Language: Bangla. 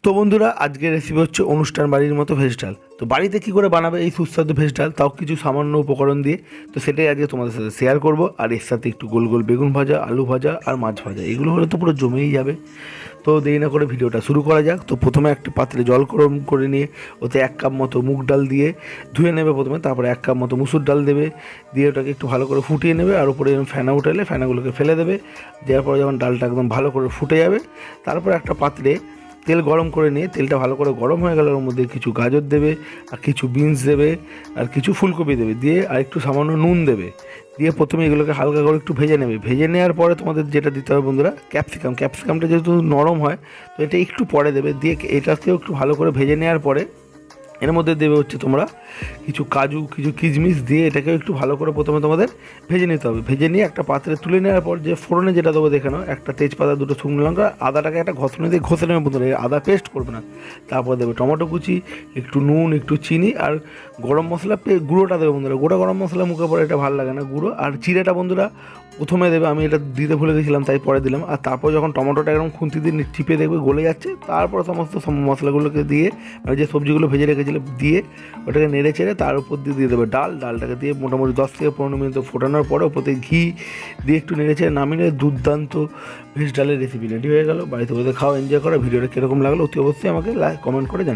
তো বন্ধুরা, আজকের রেসিপি হচ্ছে অনুষ্ঠান বাড়ির মতো ভেজ ডাল। তো বাড়িতে কী করে বানাবে এই সুস্বাদু ভেজ ডাল, তাও কিছু সামান্য উপকরণ দিয়ে। তো সেটাই আজকে তোমাদের সাথে শেয়ার করব। আর এর সাথে একটু গোল গোল বেগুন ভাজা, আলু ভাজা আর মাছ ভাজা, এগুলো হলে তো পুরো জমেই যাবে। তো দেরি না করে ভিডিওটা শুরু করা যাক। তো প্রথমে একটা পাত্রে জল গরম করে নিয়ে ওতে 1 কাপ মতো মুগ ডাল দিয়ে ধুয়ে নেবে প্রথমে, তারপরে 1 কাপ মতো মুসুর ডাল দেবে, দিয়ে ওটাকে একটু ভালো করে ফুটিয়ে নেবে। আর উপরে ফেনা উঠালে ফেনাগুলোকে ফেলে দেবে। দেওয়ার পরে যখন ডালটা একদম ভালো করে ফুটে যাবে, তারপর একটা পাত্রে তেল গরম করে নিয়ে তেলটা ভালো করে গরম হয়ে গেলে ওর মধ্যে কিছু গাজর দেবে, আর কিছু বিনস দেবে, আর কিছু ফুলকপি দেবে, দিয়ে আর একটু সামান্য নুন দেবে। দিয়ে প্রথমে এগুলোকে হালকা করে একটু ভেজে নেবে। ভেজে নেওয়ার পরে তোমাদের যেটা দিতে হবে বন্ধুরা, ক্যাপসিকামটা যেহেতু নরম হয়, তো এটা একটু পরে দেবে। দিয়ে এটাকেও একটু ভালো করে ভেজে নেওয়ার পরে এর মধ্যে দেবে হচ্ছে তোমরা কিছু কাজু, কিছু কিশমিশ, দিয়ে এটাকেও একটু ভালো করে প্রথমে তোমাদের ভেজে নিতে হবে। ভেজে নিয়ে একটা পাত্রে তুলে নেওয়ার পর যে ফোড়নে যেটা দেবো দেখে নাও, একটা তেজপাতা, 2টো শুকনো লঙ্কা, আদাটাকে একটা ঘষনি দিয়ে ঘষে নেবে বন্ধুরা, আদা পেস্ট করবে না। তারপর দেবে টমেটো কুচি, একটু নুন, একটু চিনি, আর গরম মশলা গুঁড়োটা দেবে বন্ধুরা। গোটা গরম মশলা মুখে পরে এটা ভালো লাগে না, গুঁড়ো। আর জিরেটা বন্ধুরা প্রথমে দেবে, আমি এটা দিতে ভুলে গেছিলাম তাই পরে দিলাম। আর তারপর যখন টমেটোটা একদম খুন্তি দিয়ে টিপে দেখবে গলে যাচ্ছে, তারপর সমস্ত মশলাগুলোকে দিয়ে, মানে যে সবজিগুলো ভেজে রেখেছিলে দিয়ে, ওটাকে নেড়ে চেড়ে তার উপর দিয়ে দেবে ডালটাকে দিয়ে মোটামুটি 10 থেকে 15 মিনিট ফোটানোর পরে ওপর থেকে ঘি দিয়ে একটু নেড়ে চেড়ে নামিয়ে নিয়ে দুর্দান্ত ভেজ ডালের রেসিপি রেডি হয়ে গেল। বাড়িতে বসে খাও, এনজয় করো। ভিডিওটা কীরকম লাগলো অতি অবশ্যই আমাকে কমেন্ট করে জানিও।